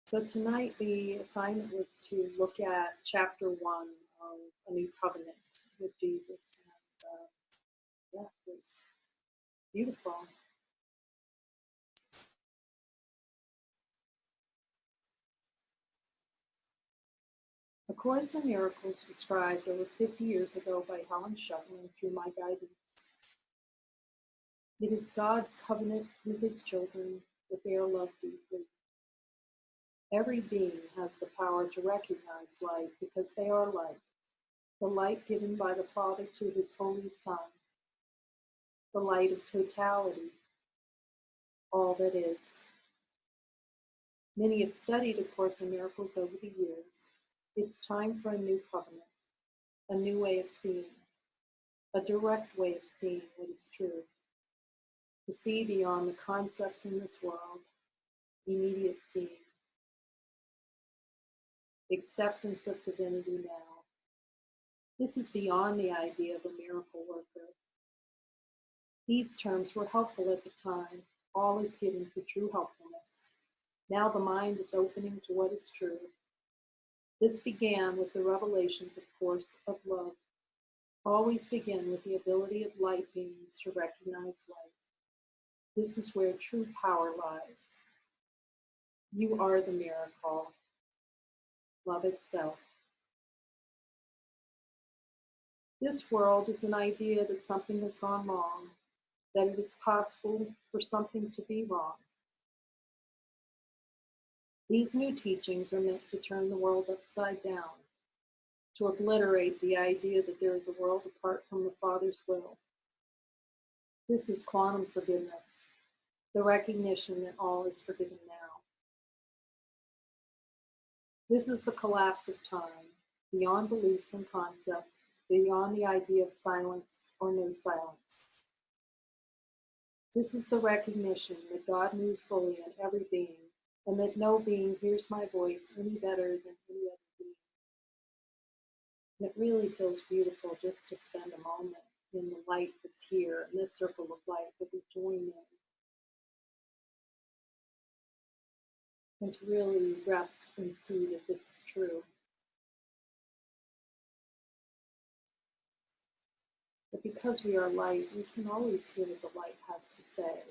So tonight the assignment was to look at chapter 1 of A New Covenant with Jesus. And yeah, it was beautiful. A Course in Miracles was scribed over 50 years ago by Helen Shuttling through my guidance. It is God's covenant with his children that they are loved deeply. Every being has the power to recognize light because they are light, the light given by the Father to his Holy Son, the light of totality, all that is. Many have studied A Course in Miracles over the years. It's time for a new covenant, a new way of seeing, a direct way of seeing what is true, to see beyond the concepts in this world, immediate seeing, acceptance of divinity now. This is beyond the idea of a miracle worker. These terms were helpful at the time. All is given for true helpfulness. Now the mind is opening to what is true. This began with the revelations, of course, of love. Always begin with the ability of light beings to recognize light. This is where true power lies. You are the miracle, love itself. This world is an idea that something has gone wrong, that it is possible for something to be wrong. These new teachings are meant to turn the world upside down, to obliterate the idea that there is a world apart from the Father's will. This is quantum forgiveness, the recognition that all is forgiven now. This is the collapse of time, beyond beliefs and concepts, beyond the idea of silence or no silence. This is the recognition that God moves fully in every being, and that no being hears my voice any better than any other being. And it really feels beautiful just to spend a moment in the light that's here, in this circle of light that we join in. And to really rest and see that this is true. But because we are light, we can always hear what the light has to say.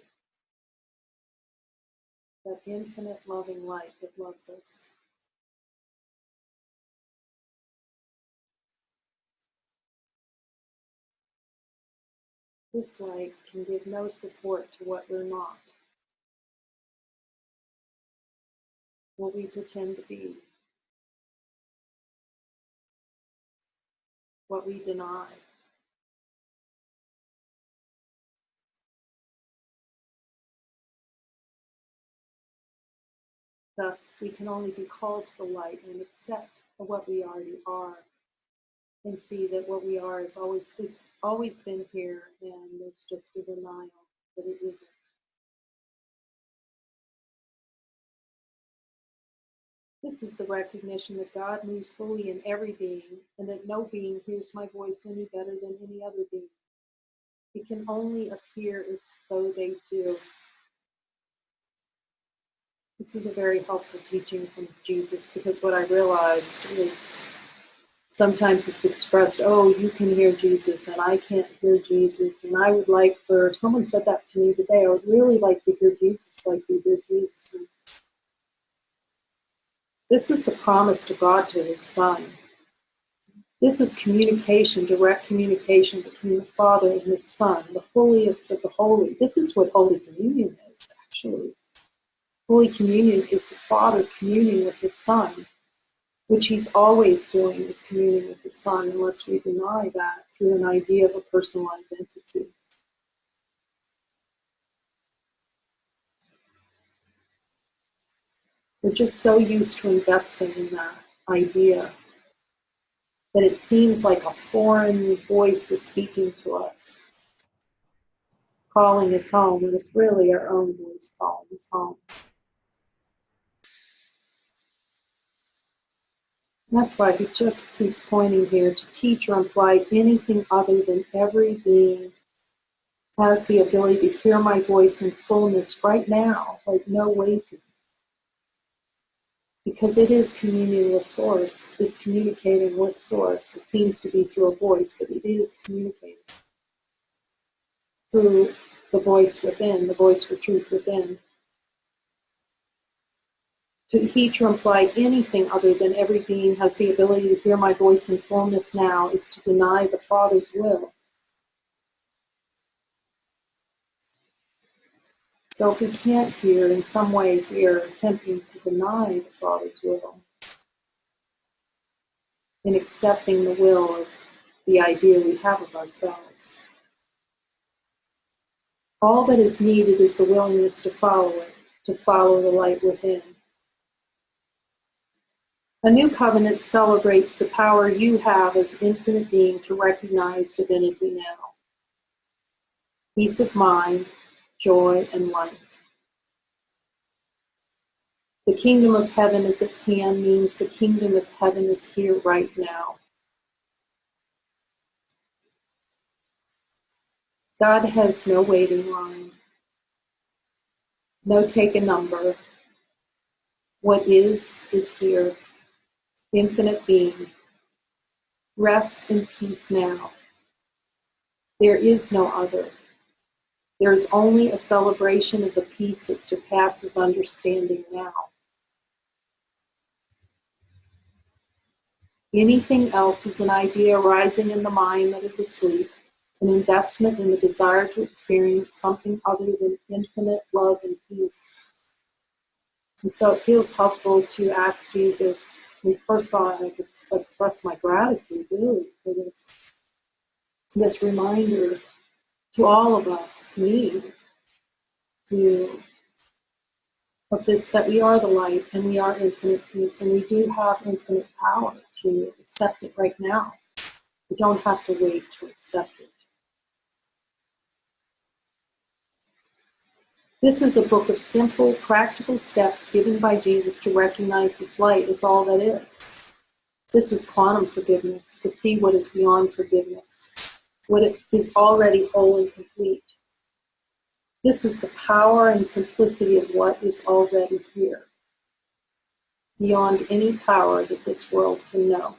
That infinite loving light that loves us. This light can give no support to what we're not, what we pretend to be, what we deny. Thus, we can only be called to the light and accept what we already are, and see that what we are is always been here, and there's just a denial that it isn't. This is the recognition that God moves fully in every being, and that no being hears my voice any better than any other being. It can only appear as though they do. This is a very helpful teaching from Jesus, because what I realized is sometimes it's expressed, oh, you can hear Jesus and I can't hear Jesus. And I would like for, someone said that to me today, I would really like to hear Jesus like you hear Jesus. And this is the promise to God to his Son. This is communication, direct communication between the Father and his Son, the holiest of the holy. This is what Holy Communion is, actually. Holy Communion is the Father communing with his Son, which he's always doing, is communing with the Son, unless we deny that through an idea of a personal identity. We're just so used to investing in that idea that it seems like a foreign voice is speaking to us, calling us home, and it's really our own voice calling us home. And that's why he just keeps pointing here to teach or imply anything other than every being has the ability to hear my voice in fullness right now, like no waiting. because it is communion with Source. It's communicating with Source. It seems to be through a voice, but it is communicating through the voice within, the voice for truth within. To teach or imply anything other than every being has the ability to hear my voice in fullness now is to deny the Father's will. So if we can't hear, in some ways we are attempting to deny the Father's will in accepting the will of the idea we have of ourselves. All that is needed is the willingness to follow it, to follow the light within. A new covenant celebrates the power you have as infinite being to recognize divinity now. Peace of mind, joy, and light. The kingdom of heaven is at hand means the kingdom of heaven is here right now. God has no waiting line, no take a number. What is here. Infinite being. Rest in peace now. There is no other. There is only a celebration of the peace that surpasses understanding now. Anything else is an idea arising in the mind that is asleep, an investment in the desire to experience something other than infinite love and peace. And so it feels helpful to ask Jesus, first of all, I just express my gratitude really for this reminder to all of us, to me, of this, that we are the light and we are infinite peace and we do have infinite power to accept it right now. We don't have to wait to accept it. This is a book of simple, practical steps given by Jesus to recognize this light is all that is. This is quantum forgiveness, to see what is beyond forgiveness, what is already whole and complete. This is the power and simplicity of what is already here, beyond any power that this world can know.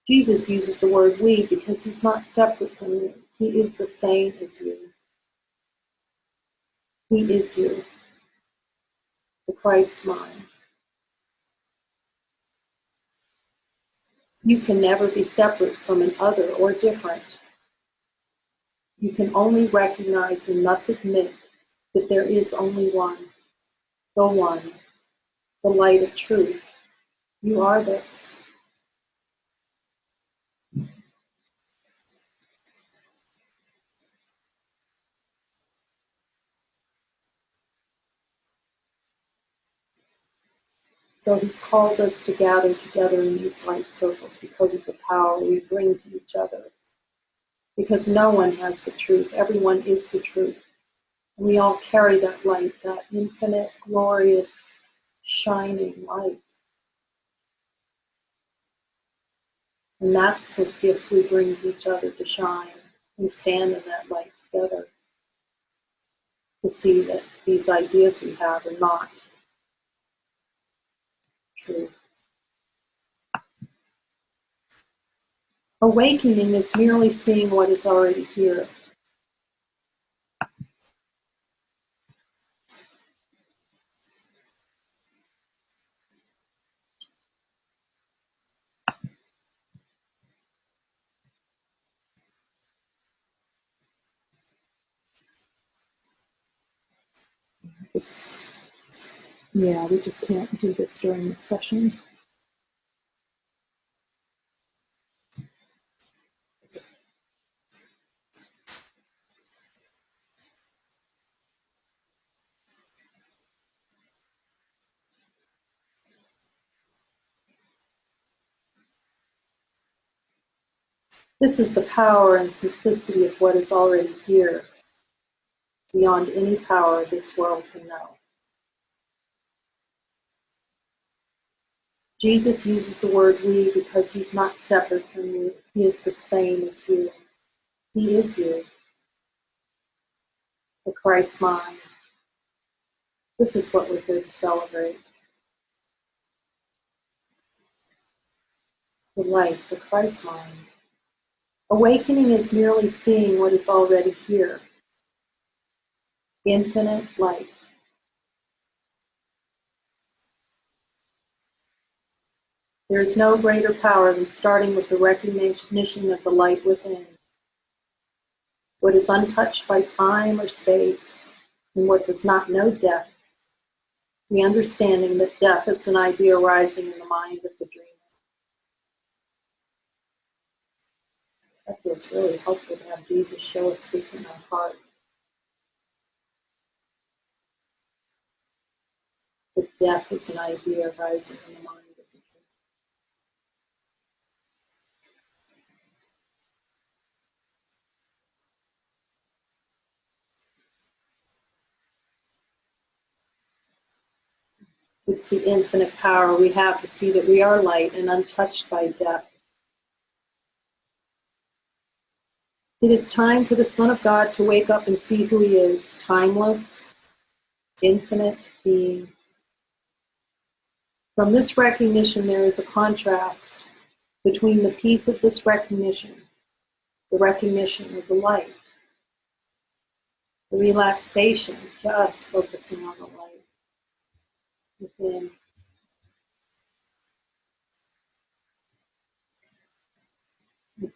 Jesus uses the word we because he's not separate from you. He is the same as you. He is you, the Christ mind. You can never be separate from an other or different. You can only recognize and thus admit that there is only one, the light of truth. You are this. So he's called us to gather together in these light circles because of the power we bring to each other. Because no one has the truth. Everyone is the truth. And we all carry that light, that infinite, glorious, shining light. And that's the gift we bring to each other, to shine and stand in that light together. To see that these ideas we have are not true. Awakening is merely seeing what is already here. We just can't do this during the session. This is the power and simplicity of what is already here, beyond any power this world can know. Jesus uses the word we because he's not separate from you. He is the same as you. He is you, the Christ mind. This is what we're here to celebrate. the light, the Christ mind. Awakening is merely seeing what is already here. Infinite light. There is no greater power than starting with the recognition of the light within. What is untouched by time or space, and what does not know death. The understanding that death is an idea arising in the mind of the dreamer. That feels really helpful to have Jesus show us this in our heart. That death is an idea arising in the mind of the dreamer. It's the infinite power we have to see that we are light and untouched by death. It is time for the Son of God to wake up and see who he is, timeless, infinite being. From this recognition, there is a contrast between the peace of this recognition, the recognition of the light, the relaxation, just focusing on the light within.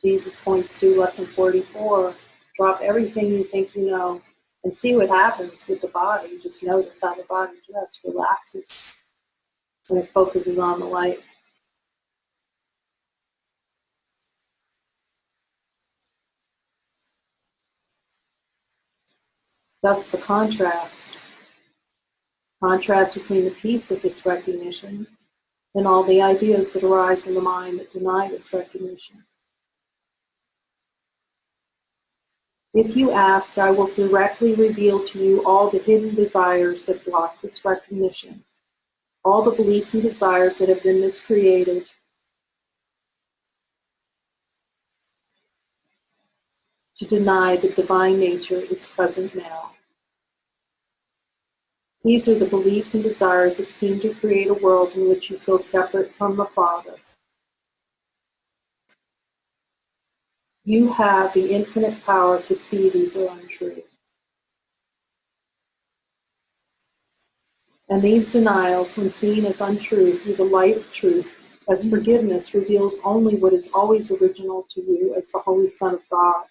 Jesus points to lesson 44, drop everything you think you know and see what happens with the body. Just notice how the body just relaxes when it focuses on the light. Thus the contrast between the peace of this recognition and all the ideas that arise in the mind that deny this recognition. If you ask, I will directly reveal to you all the hidden desires that block this recognition, all the beliefs and desires that have been miscreated, to deny that divine nature is present now. These are the beliefs and desires that seem to create a world in which you feel separate from the Father. You have the infinite power to see these are untrue. And these denials, when seen as untrue through the light of truth, as forgiveness, reveals only what is always original to you as the Holy Son of God.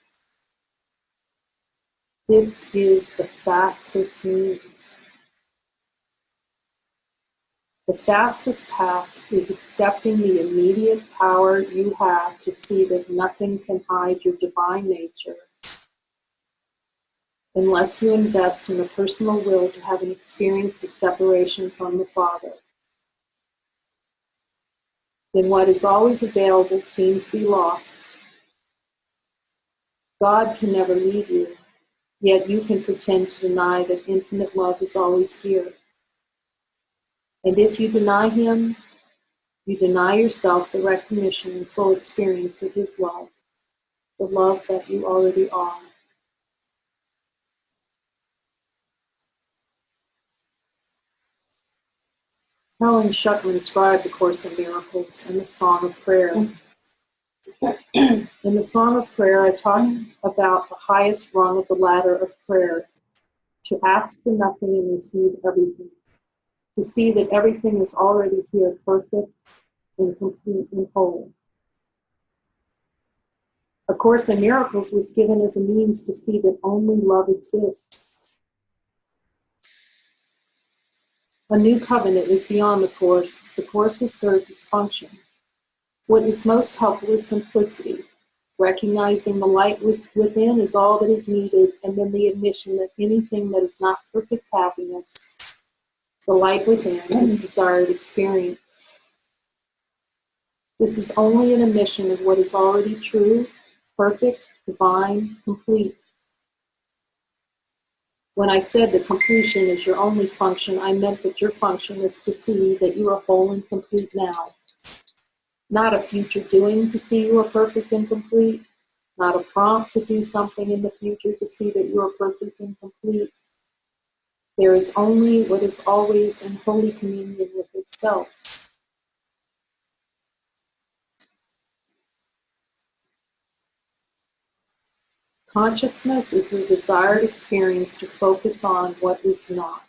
This is the fastest means. The fastest path is accepting the immediate power you have to see that nothing can hide your divine nature unless you invest in a personal will to have an experience of separation from the Father. Then what is always available seems to be lost. God can never leave you, yet you can pretend to deny that infinite love is always here. And if you deny him, you deny yourself the recognition and full experience of his love, the love that you already are. Helen Schucman described the Course in Miracles and the Song of Prayer. In the Song of Prayer, I talk about the highest rung of the ladder of prayer, to ask for nothing and receive everything, to see that everything is already here, perfect and complete and whole. A Course in Miracles was given as a means to see that only love exists. A new covenant is beyond the Course. The Course has served its function. What is most helpful is simplicity, recognizing the light within is all that is needed, and then the admission that anything that is not perfect happiness, the light within, is desired experience. This is only an admission of what is already true, perfect, divine, complete. When I said that completion is your only function, I meant that your function is to see that you are whole and complete now. Not a future doing to see you are perfect and complete. Not a prompt to do something in the future to see that you are perfect and complete. There is only what is always in holy communion with itself. Consciousness is the desired experience to focus on what is not.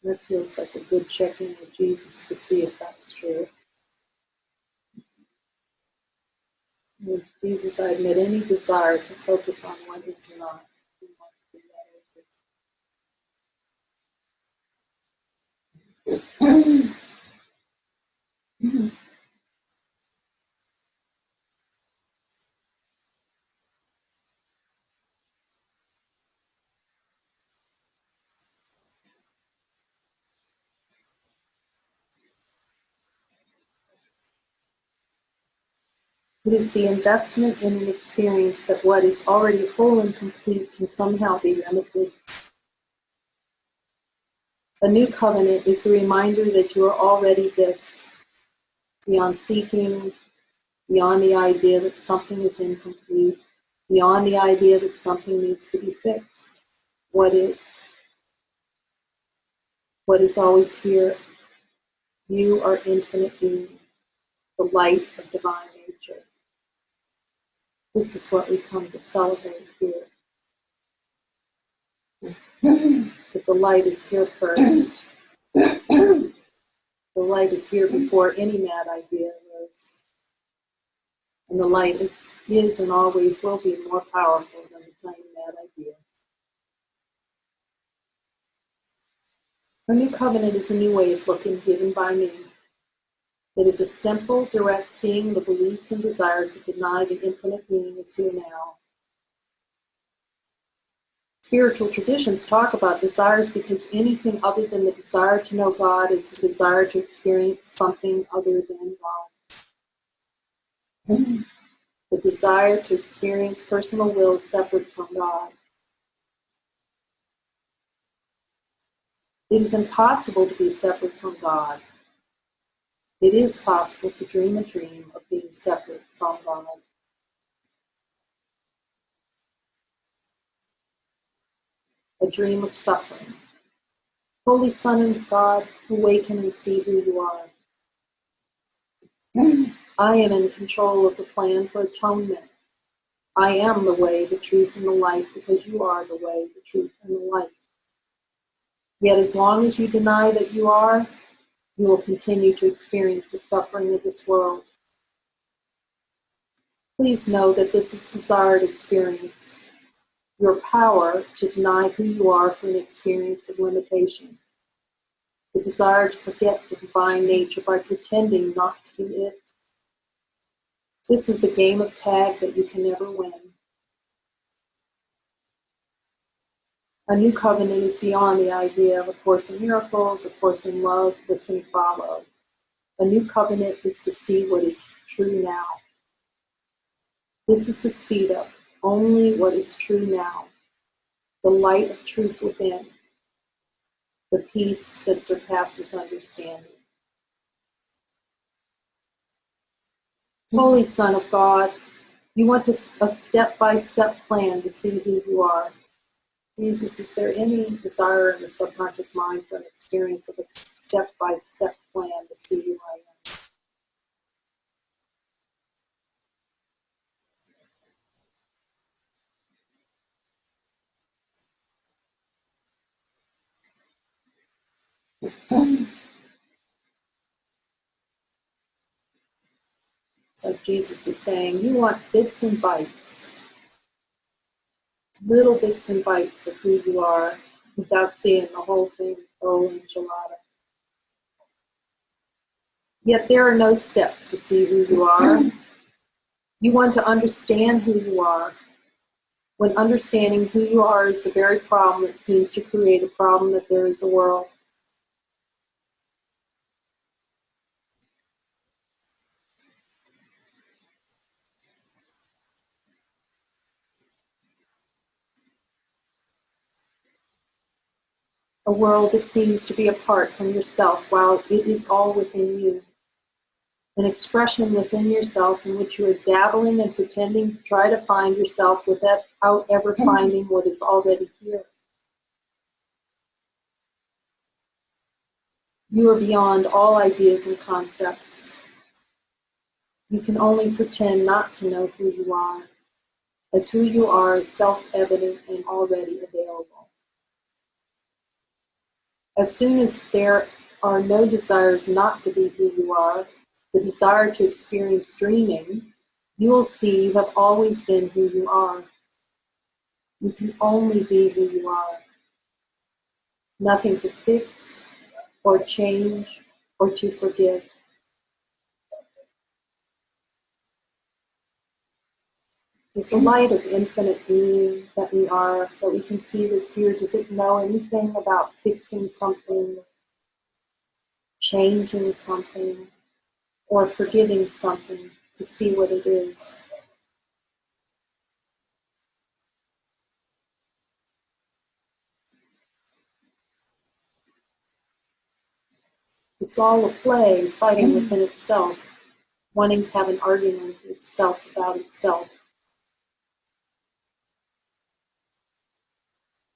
That feels like a good check-in with Jesus to see if that's true. With Jesus, I admit any desire to focus on what is not. It is the investment in an experience that what is already whole and complete can somehow be limited. A new covenant is the reminder that you are already this, beyond seeking, beyond the idea that something is incomplete, beyond the idea that something needs to be fixed. What is always here. You are infinite being, the light of divine nature. This is what we come to celebrate here. But the light is here first. The light is here before any mad idea arose. And the light is and always will be more powerful than the tiny mad idea. A new covenant is a new way of looking given by me. It is a simple, direct seeing the beliefs and desires that deny the infinite being is here now. Spiritual traditions talk about desires because anything other than the desire to know God is the desire to experience something other than God. The desire to experience personal will is separate from God. It is impossible to be separate from God. It is possible to dream a dream of being separate from God. A dream of suffering. Holy Son of God, awaken and see who you are. I am in control of the plan for atonement. I am the way, the truth, and the life because you are the way, the truth, and the life. Yet as long as you deny that you are, you will continue to experience the suffering of this world. Please know that this is desired experience. Your power to deny who you are for an experience of limitation. The desire to forget the divine nature by pretending not to be it. This is a game of tag that you can never win. A new covenant is beyond the idea of a course in miracles, a course in love, listen, follow. A new covenant is to see what is true now. This is the speed up, only what is true now. The light of truth within. The peace that surpasses understanding. Holy Son of God, you want a step-by-step plan to see who you are. Jesus, is there any desire in the subconscious mind for an experience of a step-by-step plan to see who I am? It's like Jesus is saying, you want bits and bites, little bits and bites of who you are without seeing the whole thing, oh, enchilada. Yet there are no steps to see who you are. You want to understand who you are, when understanding who you are is the very problem that seems to create a problem that there is a world. A world that seems to be apart from yourself while it is all within you. An expression within yourself in which you are dabbling and pretending to try to find yourself without ever finding what is already here. You are beyond all ideas and concepts. You can only pretend not to know who you are, as who you are is self-evident and already available. As soon as there are no desires not to be who you are, the desire to experience dreaming, you will see you have always been who you are. You can only be who you are. Nothing to fix or change or to forgive. Does the light of infinite being that we are, that we can see that's here, does it know anything about fixing something, changing something, or forgiving something to see what it is? It's all a play, fighting within itself, wanting to have an argument with itself about itself.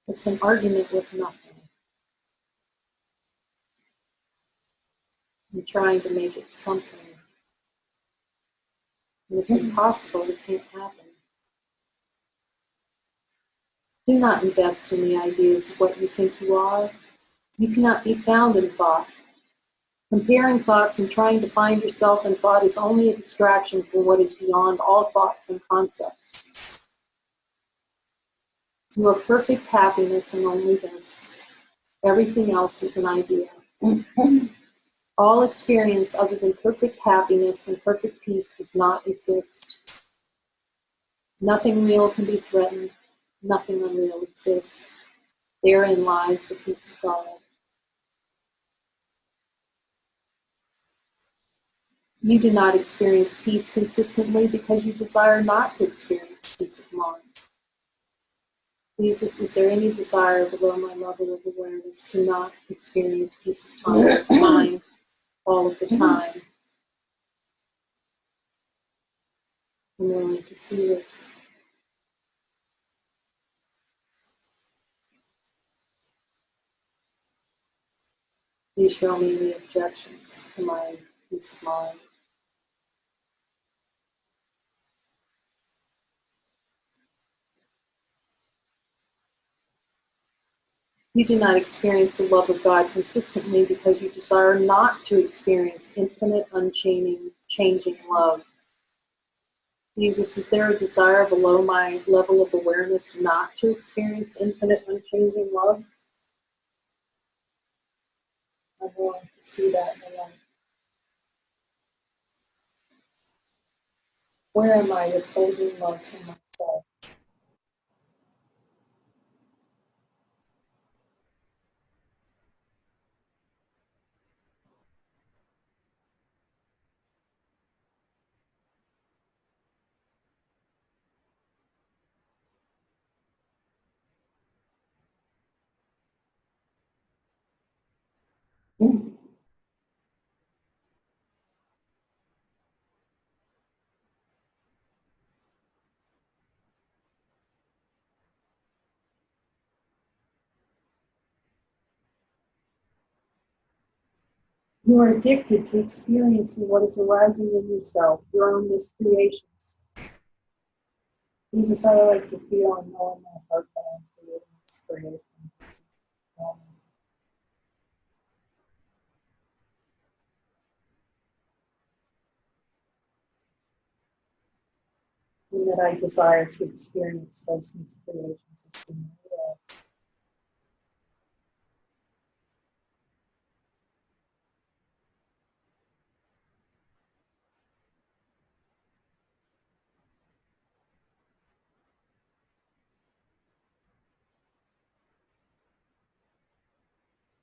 It's an argument with nothing. And trying to make it something. And it's impossible, it can't happen. Do not invest in the ideas of what you think you are. You cannot be found in thought. Comparing thoughts and trying to find yourself in thought is only a distraction from what is beyond all thoughts and concepts. You are perfect happiness and only this. Everything else is an idea. All experience other than perfect happiness and perfect peace does not exist. Nothing real can be threatened. Nothing unreal exists. Therein lies the peace of God. You do not experience peace consistently because you desire not to experience peace of mind. Jesus, is there any desire below my level of awareness to not experience peace of mind all of the time? I'm willing to see this. Please show me the objections to my peace of mind. You do not experience the love of God consistently because you desire not to experience infinite, unchanging, changing love. Jesus, is there a desire below my level of awareness not to experience infinite, unchanging love? I'm willing to see that in the light. Where am I withholding love from myself? You are addicted to experiencing what is arising in yourself, your own miscreations. Jesus, I like to feel and know in my heart that I'm creating this creation. And that I desire to experience those miscreations as soon as I will.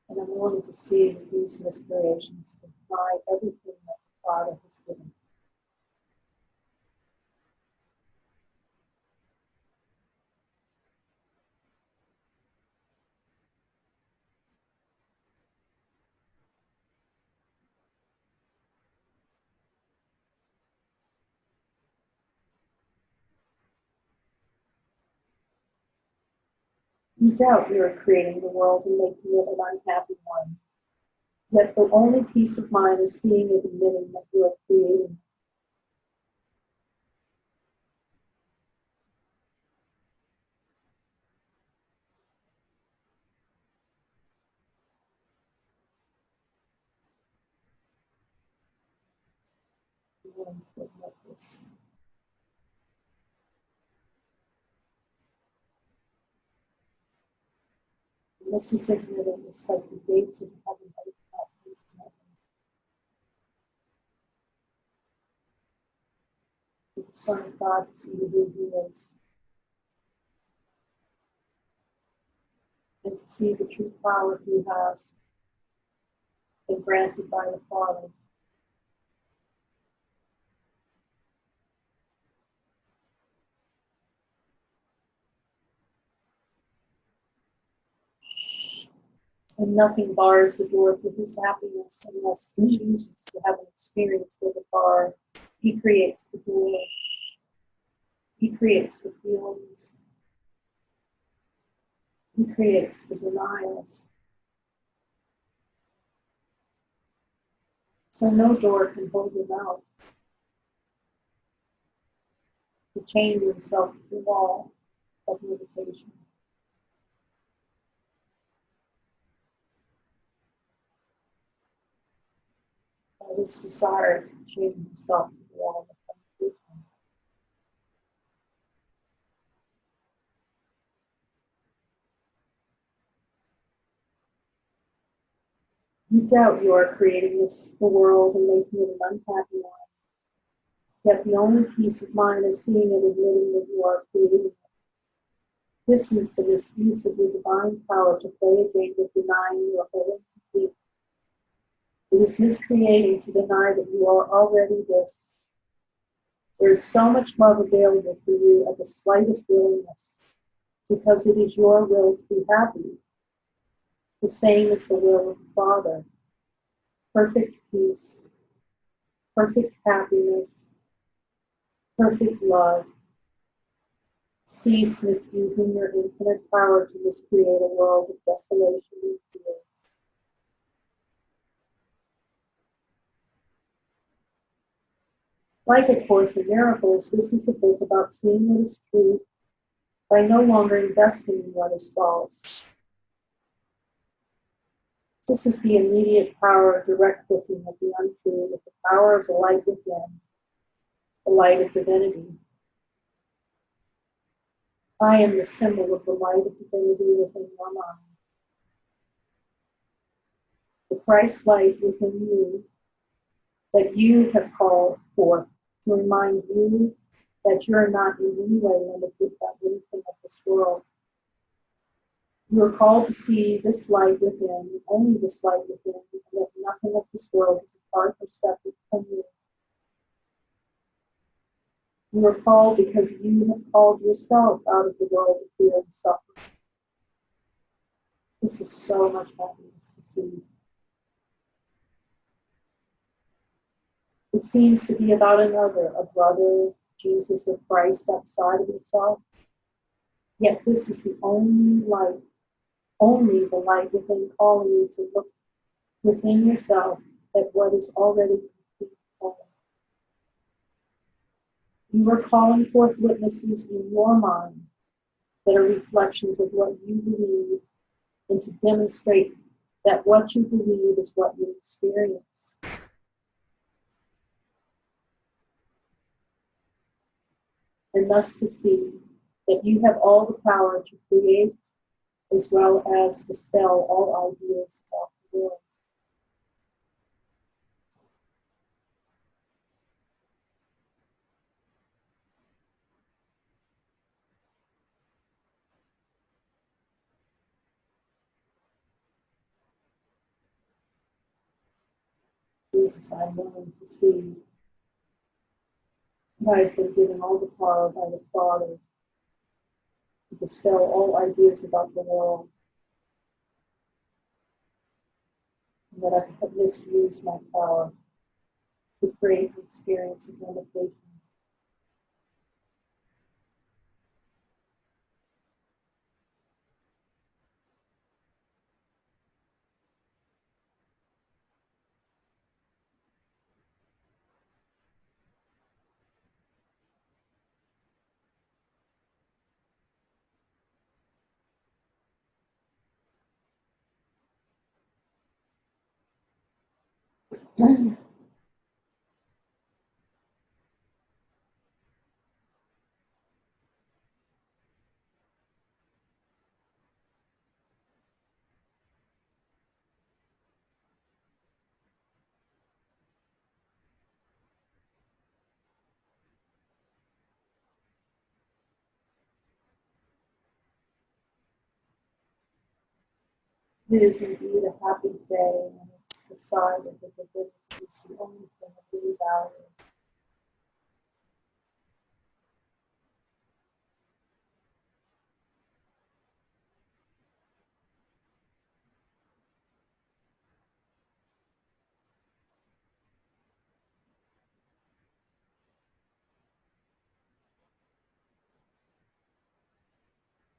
And I'm willing to see that these miscreations defy everything that the Father has given. You doubt you are creating the world and making it an unhappy one. Yet the only peace of mind is seeing and admitting that you are creating. This is admitting it's like the gates of heaven open up. For the Son of God to see who he is, and to see the true power he has been granted by the Father. And nothing bars the door to his happiness unless he chooses to have an experience with the bar. He creates the door. He creates the feelings. He creates the denials. So no door can hold him out. To chain himself to the wall of limitation. By this desire to chain himself to the wall of limitation. You doubt you are creating the world and making it an unhappy one. Yet the only peace of mind is seeing and admitting that you are creating it. This is the misuse of your divine power to play a game of denying you are whole and complete. It is miscreating to deny that you are already this. There is so much love available for you at the slightest willingness, because it is your will to be happy, the same as the will of the Father. Perfect peace, perfect happiness, perfect love. Cease misusing your infinite power to miscreate a world of desolation and fear. Like A Course in Miracles, this is a book about seeing what is true by no longer investing in what is false. This is the immediate power of direct looking at the untrue with the power of the light within, the light of divinity. I am the symbol of the light of divinity within your mind. The Christ light within you that you have called forth to remind you that you are not in any way limited by anything of this world. You are called to see this light within, only this light within, and that nothing of this world is apart or separate from you. You are called because you have called yourself out of the world of fear and suffering. This is so much happiness to see. It seems to be about another, a brother, Jesus, or Christ outside of yourself. Yet this is the only light, only the light within, calling you to look within yourself at what is already complete. You are calling forth witnesses in your mind that are reflections of what you believe, and to demonstrate that what you believe is what you experience. And thus to see that you have all the power to create as well as dispel all ideas about the world. Jesus, I am willing to see that I have been given all the power by the Father to dispel all ideas about the world, and that I have misused my power to create an experience of limitation. It is indeed a happy day, and it's decided that the divinity is the only thing of really value.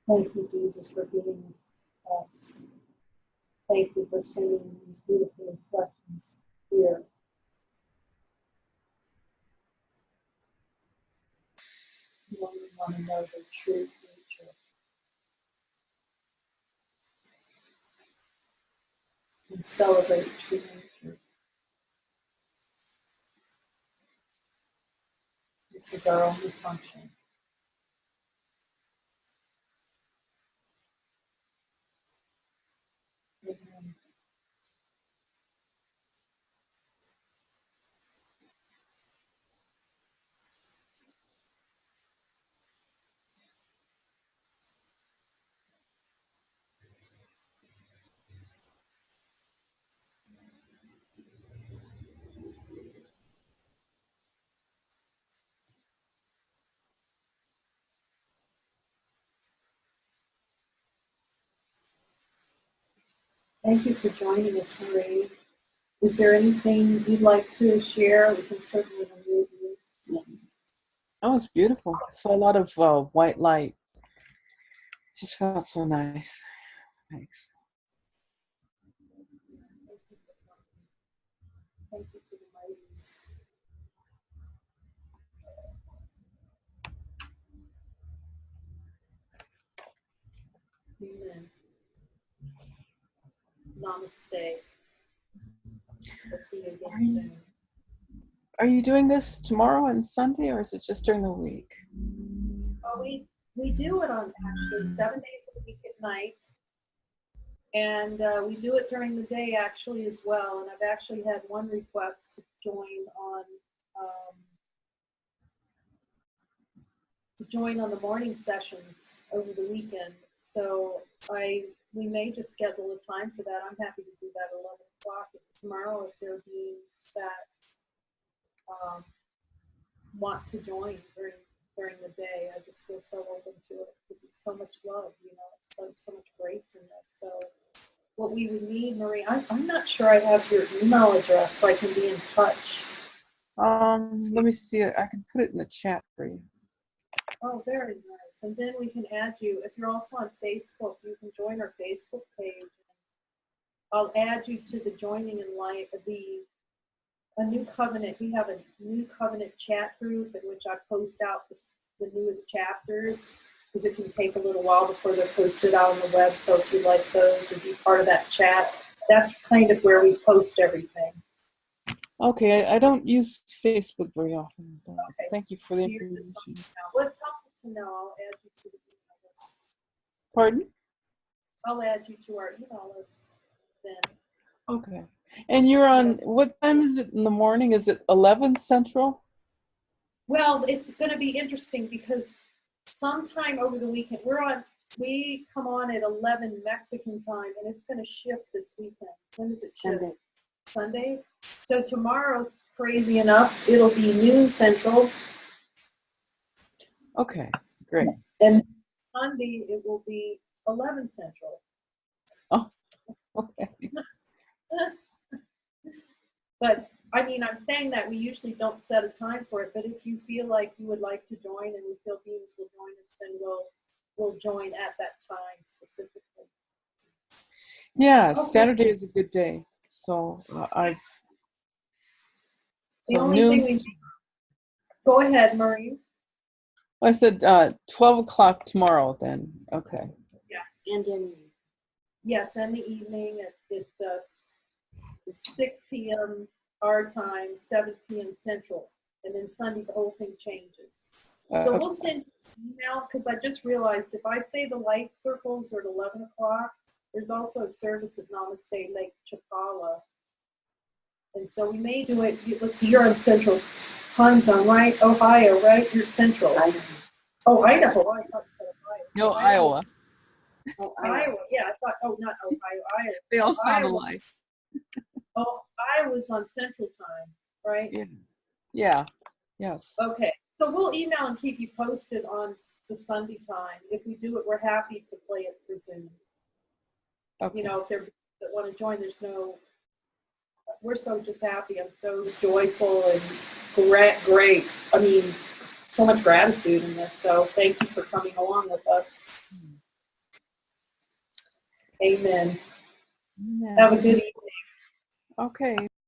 Thank you, Jesus, for being with us. Thank you for sending these beautiful reflections here. We only want to know their true nature and celebrate true nature. This is our only function. Amen. Thank you for joining us, Marie. Is there anything you'd like to share? We can certainly remove you. That was beautiful. I saw a lot of white light. Just felt so nice. Thanks. Thank you to the ladies. Amen. Namaste. We'll see you again soon. Are you doing this tomorrow and Sunday, or is it just during the week? Oh, we do it on actually 7 days a week at night. And we do it during the day actually as well. And I've actually had one request to join on the morning sessions over the weekend. So we may just schedule a time for that. I'm happy to do that at 11 o'clock tomorrow if there are beings that want to join during the day. I just feel so open to it because it's so much love, it's so much grace in this. So what we would need, Marie, I'm not sure I have your email address so I can be in touch. Let me see. I can put it in the chat for you. Oh, very nice. And then we can add you. If you're also on Facebook, you can join our Facebook page. I'll add you to the Joining in Light, a new covenant. We have a new covenant chat group in which I post out the newest chapters, because it can take a little while before they're posted out on the web. So if you like those or be part of that chat, that's kind of where we post everything. Okay, I don't use Facebook very often, but Okay. Thank you for the information. Well, it's helpful to know. I'll add you to the email list. Pardon? I'll add you to our email list then. Okay. And you're on, what time is it in the morning? Is it 11 Central? Well, it's going to be interesting because sometime over the weekend, we come on at 11 Mexican time, and it's going to shift this weekend. When does it shift? Sunday. So tomorrow's, crazy enough, it'll be noon Central. Okay, great. And Sunday, it will be 11 Central. Oh, okay. But I mean, I'm saying that we usually don't set a time for it, but if you feel like you would like to join and we feel beings will join us, then we'll join at that time specifically. Yeah, Okay. Saturday is a good day. So The only thing go ahead, Marie. I said 12 o'clock tomorrow then. Okay. Yes. And in the evening at 6 p.m. our time, 7 p.m. Central. And then Sunday, the whole thing changes. So we'll send you an email, because I just realized if I say the light circles are at 11 o'clock, there's also a service at Namaste Lake Chapala. And so we may do it, let's see, you're on Central time zone, right? Ohio, right? You're Central. Idaho. Oh, Idaho. I thought you said Ohio. No, Idaho's, Iowa. Oh, Iowa. Yeah, I thought, oh, not Ohio, Iowa. They all sound Iowa. alike. Oh, Iowa's on Central time, right? Yeah. Yeah. Yes. Okay. So we'll email and keep you posted on the Sunday time. If we do it, we're happy to play it for Zoom. Okay. You know, if they're that want to join, we're so just happy. I'm so joyful and great. I mean, so much gratitude in this. So thank you for coming along with us. Amen. Yeah. Have a good evening. Okay.